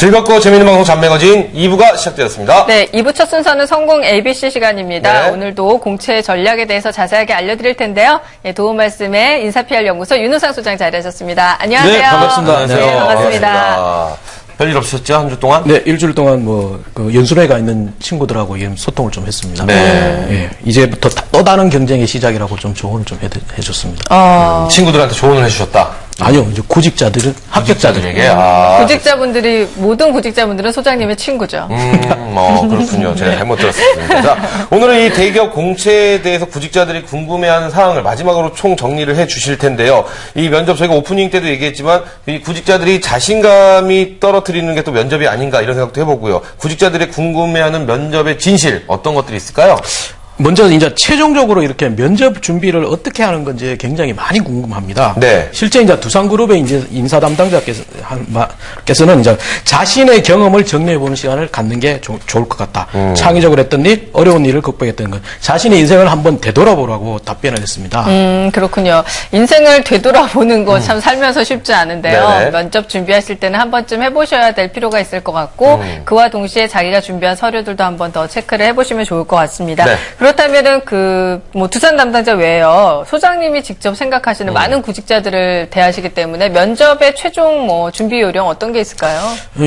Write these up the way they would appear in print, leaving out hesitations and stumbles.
즐겁고 재미있는 방송 잡매거진 2부가 시작되었습니다. 네, 2부 첫 순서는 성공 ABC 시간입니다. 네. 오늘도 공채 전략에 대해서 자세하게 알려드릴 텐데요. 예, 도움 말씀에 인사PR연구소 윤우상 소장 자리하셨습니다. 안녕하세요. 네, 반갑습니다. 안녕하세요. 네, 반갑습니다. 별일 없으셨죠? 한 주 동안? 네, 일주일 동안 연수회가 있는 친구들하고 소통을 좀 했습니다. 네. 예, 이제부터 또 다른 경쟁의 시작이라고 좀 조언을 좀 해줬습니다. 친구들한테 조언을 해주셨다. 아니요, 이제 구직자들은 합격자들에게. 모든 구직자분들은 소장님의 친구죠. 그렇군요. 제가 잘못 들었습니다. 자, 오늘은 이 대기업 공채에 대해서 구직자들이 궁금해하는 사항을 마지막으로 총 정리를 해 주실 텐데요. 이 면접 저희가 오프닝 때도 얘기했지만 이 구직자들이 자신감이 떨어뜨리는 게 또 면접이 아닌가 이런 생각도 해보고요. 구직자들이 궁금해하는 면접의 진실 어떤 것들이 있을까요? 먼저 이제 최종적으로 이렇게 면접 준비를 어떻게 하는 건지 굉장히 많이 궁금합니다. 네. 실제 이제 두산그룹의 이제 인사 담당자께서는 이제 자신의 경험을 정리해보는 시간을 갖는 게 좋을 것 같다. 창의적으로 했던 일, 어려운 일을 극복했던 것. 자신의 인생을 한번 되돌아보라고 답변을 했습니다. 그렇군요. 인생을 되돌아보는 거 참 살면서 쉽지 않은데요. 네네. 면접 준비하실 때는 한 번쯤 해보셔야 될 필요가 있을 것 같고 그와 동시에 자기가 준비한 서류들도 한 번 더 체크를 해보시면 좋을 것 같습니다. 네. 그렇다면은 두산 담당자 외에요. 소장님이 직접 생각하시는 많은 구직자들을 대하시기 때문에 면접의 최종 준비 요령 어떤 게 있을까요?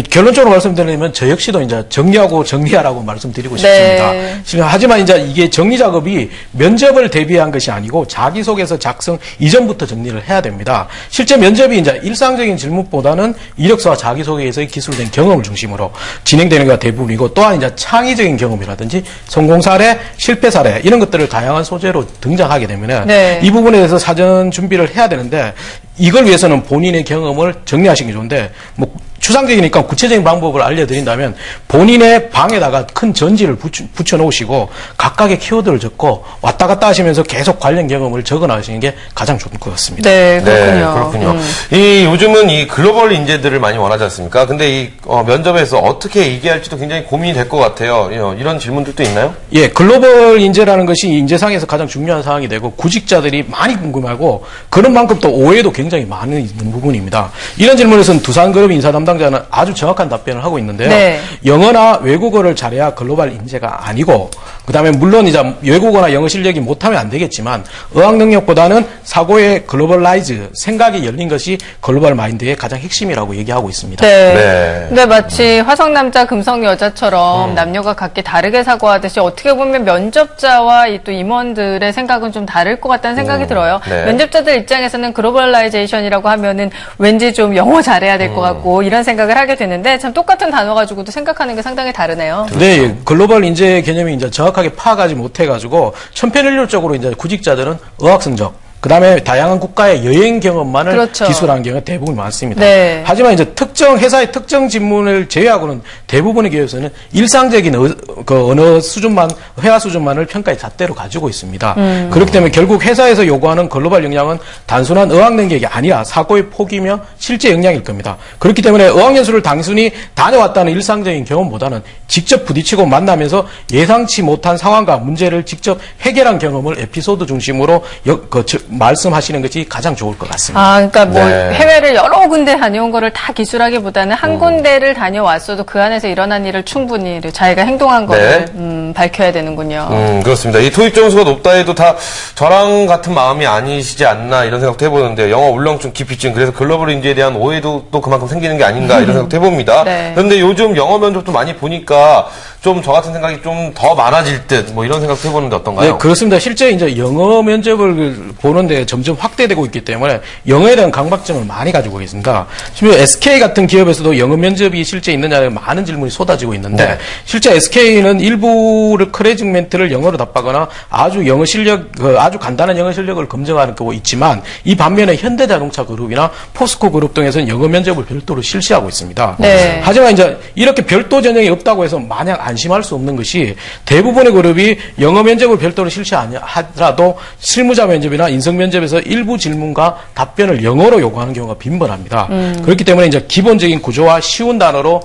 결론적으로 말씀드리면 저 역시도 이제 정리하라고 말씀드리고 네. 싶습니다. 하지만 이제 이게 정리 작업이 면접을 대비한 것이 아니고 자기소개서 작성 이전부터 정리를 해야 됩니다. 실제 면접이 이제 일상적인 질문보다는 이력서와 자기소개에서의 기술된 경험을 중심으로 진행되는 게 대부분이고 또한 이제 창의적인 경험이라든지 성공 사례, 실패 사례 이런 것들을 다양한 소재로 등장하게 되면은 네. 이 부분에 대해서 사전 준비를 해야 되는데 이걸 위해서는 본인의 경험을 정리하시는 게 좋은데 추상적이니까 구체적인 방법을 알려드린다면 본인의 방에다가 큰 전지를 붙여놓으시고 각각의 키워드를 적고 왔다 갔다 하시면서 계속 관련 경험을 적어나가시는 게 가장 좋을 것 같습니다. 네, 그렇군요. 네, 그렇군요. 요즘은 이 글로벌 인재들을 많이 원하지 않습니까? 근데 이 면접에서 어떻게 얘기할지도 굉장히 고민이 될 것 같아요. 이런 질문들도 있나요? 예, 글로벌 인재라는 것이 인재상에서 가장 중요한 사항이 되고 구직자들이 많이 궁금하고 그런 만큼 또 오해도 굉장히 많은 있는 부분입니다. 이런 질문에서는 두산그룹 인사 담당자는 아주 정확한 답변을 하고 있는데요. 네. 영어나 외국어를 잘해야 글로벌 인재가 아니고 그다음에 물론 이제 외국어나 영어 실력이 못하면 안 되겠지만 어학 능력보다는 사고의 글로벌라이즈 생각이 열린 것이 글로벌 마인드의 가장 핵심이라고 얘기하고 있습니다. 네. 네. 근데 마치 화성 남자 금성 여자처럼 남녀가 각기 다르게 사고하듯이 어떻게 보면 면접자와 또 임원들의 생각은 좀 다를 것 같다는 생각이 들어요. 네. 면접자들 입장에서는 글로벌라이제이션이라고 하면은 왠지 좀 영어 잘해야 될 것 같고 이런 생각을 하게 되는데 참 똑같은 단어 가지고도 생각하는 게 상당히 다르네요. 네, 글로벌 인재 개념이 이제 정확하게 파악하지 못해가지고 천편일률적으로 이제 구직자들은 어학 성적 그 다음에 다양한 국가의 여행 경험만을 그렇죠. 기술하는 경우가 대부분 많습니다. 네. 하지만 이제 회사의 특정 직문을 제외하고는 대부분의 기업에서는 일상적인 언어 수준만, 회화 수준만을 평가의 잣대로 가지고 있습니다. 그렇기 때문에 결국 회사에서 요구하는 글로벌 역량은 단순한 어학 능력이 아니라 사고의 폭이며 실제 역량일 겁니다. 그렇기 때문에 어학연수를 단순히 다녀왔다는 일상적인 경험보다는 직접 부딪히고 만나면서 예상치 못한 상황과 문제를 직접 해결한 경험을 에피소드 중심으로 말씀하시는 것이 가장 좋을 것 같습니다. 그러니까 네. 해외를 여러 군데 다녀온 거를 다 기술하기보다는 한 군데를 다녀왔어도 그 안에서 일어난 일을 충분히 자기가 행동한 거를 밝혀야 되는군요. 그렇습니다. 이 토익 점수가 높다 해도 다 저랑 같은 마음이 아니시지 않나 이런 생각도 해보는데 영어 울렁증, 기피증 그래서 글로벌 인재에 대한 오해도 또 그만큼 생기는 게 아닌가 이런 생각도 해봅니다. 네. 그런데 요즘 영어 면접도 많이 보니까 좀 저 같은 생각이 좀 더 많아질 듯 이런 생각도 해보는데 어떤가요? 네, 그렇습니다. 실제 이제 영어 면접을 보는데 점점 확대되고 있기 때문에 영어에 대한 강박증을 많이 가지고 계십니다. 지금 SK 같은 기업에서도 영어 면접이 실제 있느냐에 많은 질문이 쏟아지고 있는데 네. 실제 SK는 일부를 크레징멘트를 영어로 답하거나 아주 영어 실력, 아주 간단한 영어 실력을 검증하는 경우 있지만 이 반면에 현대자동차 그룹이나 포스코 그룹 등에서는 영어 면접을 별도로 실시하고 있습니다. 네. 하지만 이제 이렇게 별도 전형이 없다고 해서 마냥 안심할 수 없는 것이 대부분의 그룹이 영어 면접을 별도로 실시하더라도 실무자 면접이나 인성 면접에서 일부 질문과 답변을 영어로 요구하는 경우가 빈번합니다. 그렇기 때문에 이제 기본적인 구조와 쉬운 단어로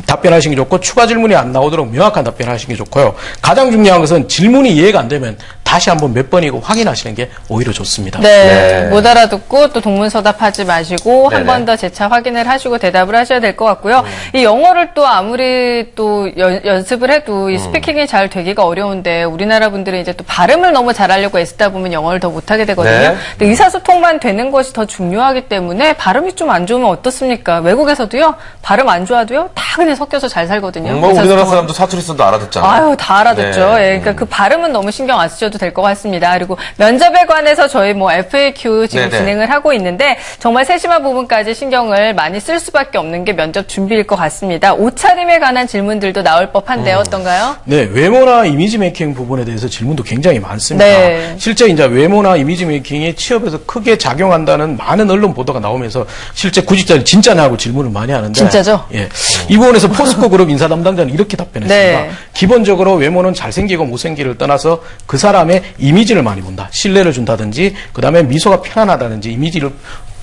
답변하시는 게 좋고 추가 질문이 안 나오도록 명확한 답변하시는 게 좋고요. 가장 중요한 것은 질문이 이해가 안 되면 다시 한번 몇 번이고 확인하시는 게 오히려 좋습니다. 네. 못 알아듣고 또 동문서답하지 마시고 한 네네. 번 더 재차 확인을 하시고 대답을 하셔야 될 것 같고요. 이 영어를 또 아무리 또 연습을 해도 이 스피킹이 잘 되기가 어려운데 우리나라 분들은 이제 또 발음을 너무 잘하려고 애쓰다 보면 영어를 더 못하게 되거든요. 네. 근데 의사소통만 되는 것이 더 중요하기 때문에 발음이 좀 안 좋으면 어떻습니까? 외국에서도요. 발음 안 좋아도요. 다 그냥 섞여서 잘 살거든요. 뭐 우리나라 의사소통은. 사람도 사투리 써도 알아듣잖아요. 아유, 다 알아듣죠. 네. 예, 그러니까 그 발음은 너무 신경 안 쓰셔도 될 것 같습니다. 그리고 면접에 관해서 저희 뭐 FAQ 지금 네네. 진행을 하고 있는데 정말 세심한 부분까지 신경을 많이 쓸 수밖에 없는 게 면접 준비일 것 같습니다. 옷차림에 관한 질문들도 나올 법한데요. 어떤가요? 네, 외모나 이미지 메이킹 부분에 대해서 질문도 굉장히 많습니다. 네. 실제 이제 외모나 이미지 메이킹이 취업에서 크게 작용한다는 많은 언론 보도가 나오면서 실제 구직자들이 진짜냐 하고 질문을 많이 하는데 진짜죠? 예. 이 부분에서 포스코 그룹 인사 담당자는 이렇게 답변했습니다. 네. 기본적으로 외모는 잘생기고 못생기를 떠나서 그 사람의 이미지를 많이 본다. 신뢰를 준다든지 그다음에 미소가 편안하다든지 이미지를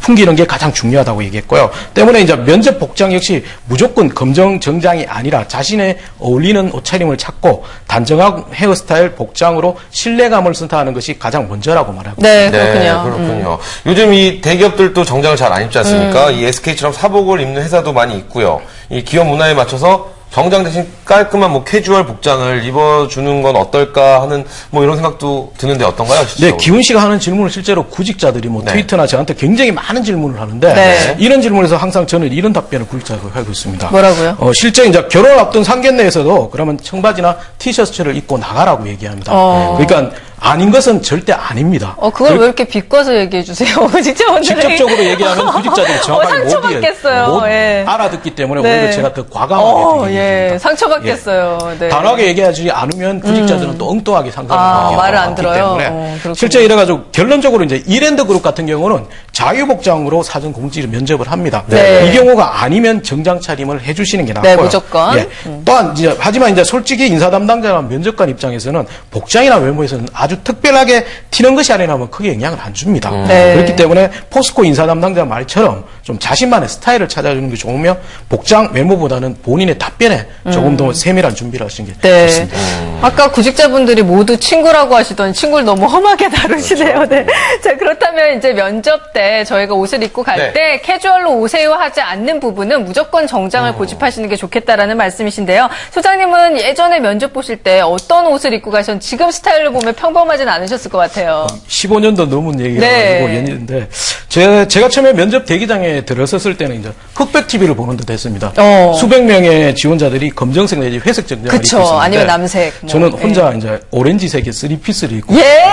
풍기는 게 가장 중요하다고 얘기했고요. 때문에 이제 면접 복장 역시 무조건 검정 정장이 아니라 자신의 어울리는 옷차림을 찾고 단정한 헤어스타일 복장으로 신뢰감을 선사하는 것이 가장 먼저라고 말하고 네, 네, 그렇군요. 그렇군요. 요즘 이 대기업들도 정장을 잘 안 입지 않습니까? 이 SK처럼 사복을 입는 회사도 많이 있고요. 이 기업 문화에 맞춰서 정장 대신 깔끔한 뭐 캐주얼 복장을 입어주는 건 어떨까 하는 뭐 이런 생각도 드는데 어떤가요? 네, 기훈 씨가 하는 질문을 실제로 구직자들이 뭐 네. 트위터나 저한테 굉장히 많은 질문을 하는데 네. 이런 질문에서 항상 저는 이런 답변을 구직자들이 하고 있습니다. 뭐라고요? 실제 이제 결혼 앞둔 상견례에서도 그러면 청바지나 티셔츠를 입고 나가라고 얘기합니다. 그러니까 아닌 것은 절대 아닙니다. 그걸 왜 이렇게 비꼬아서 얘기해 주세요? 직접적으로 직접적으로 얘기하면 구직자들이 정확하게 상처받겠어요. 못 예. 알아듣기 때문에 네. 오히려 제가 더 과감하게 예, 얘기합니다. 상처받겠어요. 네. 단호하게 얘기하지 않으면 구직자들은 또 엉뚱하게 상상을 말을 안 하기 들어요? 때문에 그렇군요. 실제 이래가지고 결론적으로 이제 이랜드 그룹 같은 경우는 자유복장으로 사전 공지를 면접을 합니다. 네. 이 경우가 아니면 정장 차림을 해주시는 게 낫고요. 네, 무조건. 예. 또한 이제 하지만 이제 솔직히 인사 담당자나 면접관 입장에서는 복장이나 외모에서는 아주 특별하게 튀는 것이 아니라면 크게 영향을 안 줍니다. 네. 그렇기 때문에 포스코 인사 담당자 말처럼 좀 자신만의 스타일을 찾아주는 게 좋으며 복장 외모보다는 본인의 답변에 조금 더 세밀한 준비를 하시는 게 네. 좋습니다. 아까 구직자분들이 모두 친구라고 하시더니 친구를 너무 험하게 다루시네요. 네. 자, 그렇다면 이제 면접 때 저희가 옷을 입고 갈 네. 때 캐주얼로 오세요 하지 않는 부분은 무조건 정장을 고집하시는 게 좋겠다라는 말씀이신데요. 소장님은 예전에 면접 보실 때 어떤 옷을 입고 가셨는지 지금 스타일로 보면 평범하진 않으셨을 것 같아요. 15년도 넘은 얘기가 네. 가지고 연인인데 제가 처음에 면접 대기장에 들어섰을 때는 이제 흑백 TV를 보는 듯 했습니다. 수백 명의 지원자들이 검정색 내지 회색 정장을 입고 그쵸. 있었는데 아니면 남색. 뭐. 저는 혼자 이제 오렌지색의 3피스를 입고 예?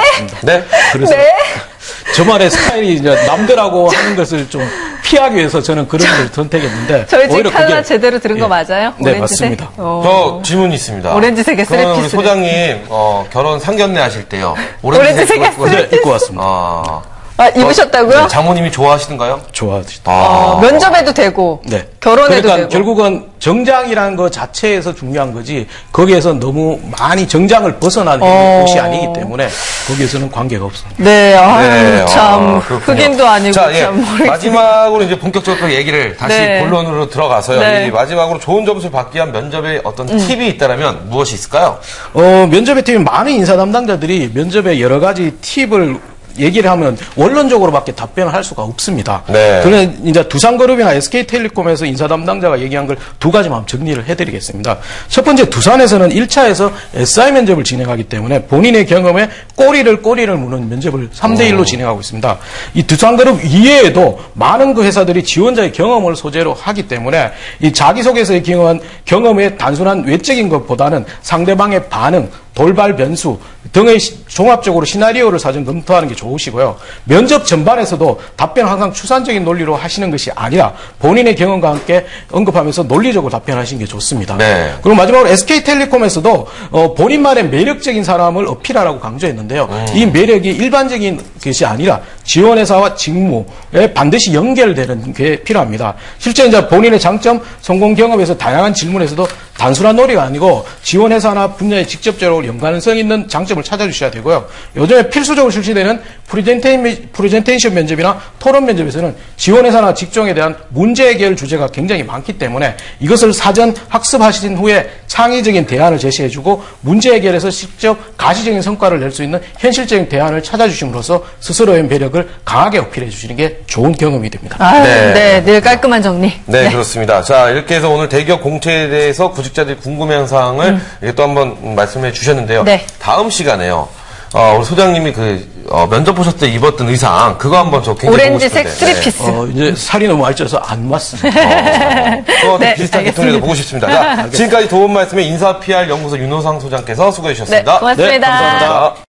네. 그래서 네? 저만의 스타일이 이제 남들하고 하는 것을 좀 피하기 위해서 저는 그런 걸 선택했는데 저희 집 오히려 칼라 그게 제대로 들은 거 예. 맞아요? 네, 오렌지색? 맞습니다. 저 질문이 있습니다. 오렌지색의 그러면 우리 쓰레피스를. 소장님 결혼 상견례 하실 때요. 오렌지색의 네, 입고 왔습니다. 입으셨다고요? 네, 장모님이 좋아하시던가요? 좋아하시다. 면접에도 되고, 네. 결혼해도 그러니까 되고. 결국은 정장이라는 것 자체에서 중요한 거지 거기에서 너무 많이 정장을 벗어나는 것이 아니기 때문에 거기에서는 관계가 없습니다. 네, 아유, 참 그렇군요. 흑인도 아니고 자, 예. 참 모르겠어요. 마지막으로 이제 본격적으로 얘기를 다시 네. 본론으로 들어가서요. 네. 이 마지막으로 좋은 점수를 받기 위한 면접에 어떤 팁이 있다면 무엇이 있을까요? 면접에 팀 많은 인사 담당자들이 면접에 여러 가지 팁을 얘기를 하면 원론적으로밖에 답변을 할 수가 없습니다. 네. 그러나 이제 두산그룹이나 SK텔레콤에서 인사 담당자가 얘기한 걸 두 가지만 정리를 해드리겠습니다. 첫 번째, 두산에서는 1차에서 SI 면접을 진행하기 때문에 본인의 경험에 꼬리를 무는 면접을 3대1로 진행하고 있습니다. 이 두산그룹 이외에도 많은 그 회사들이 지원자의 경험을 소재로 하기 때문에 이 자기소개서의 경험의 단순한 외적인 것보다는 상대방의 반응, 돌발 변수 등의 종합적으로 시나리오를 사전 검토하는 게 좋으시고요. 면접 전반에서도 답변을 항상 추상적인 논리로 하시는 것이 아니라 본인의 경험과 함께 언급하면서 논리적으로 답변하시는 게 좋습니다. 네. 그리고 마지막으로 SK텔레콤에서도 본인만의 매력적인 사람을 어필하라고 강조했는데요. 이 매력이 일반적인 것이 아니라 지원회사와 직무에 반드시 연결되는 게 필요합니다. 실제 이제 본인의 장점, 성공 경험에서 다양한 질문에서도 단순한 놀이가 아니고 지원 회사나 분야에 직접적으로 연관성 있는 장점을 찾아주셔야 되고요. 요즘에 필수적으로 실시되는 프레젠테이션 면접이나 토론 면접에서는 지원 회사나 직종에 대한 문제 해결 주제가 굉장히 많기 때문에 이것을 사전 학습하신 후에 창의적인 대안을 제시해주고 문제 해결에서 직접 가시적인 성과를 낼 수 있는 현실적인 대안을 찾아주심으로써 스스로의 매력을 강하게 어필해 주시는 게 좋은 경험이 됩니다. 네, 늘 깔끔한 정리. 네, 그렇습니다. 자, 이렇게 해서 오늘 대기업 공채에 대해서 구직자들이 궁금해하는 사항을 또 한번 말씀해 주셨는데요. 네. 다음 시간에요. 우리 소장님이 면접 보셨을 때 입었던 의상, 그거 한번 저 굉장히 오렌지색 보고 싶은데. 쓰리피스. 이제 살이 너무 알쪄서 안 맞습니다. 그거 네, 비슷한 알겠습니다. 계통에도 보고 싶습니다. 자, 지금까지 도움 말씀에 인사 PR 연구소 윤호상 소장께서 수고해 주셨습니다. 네, 고맙습니다. 네, 감사합니다.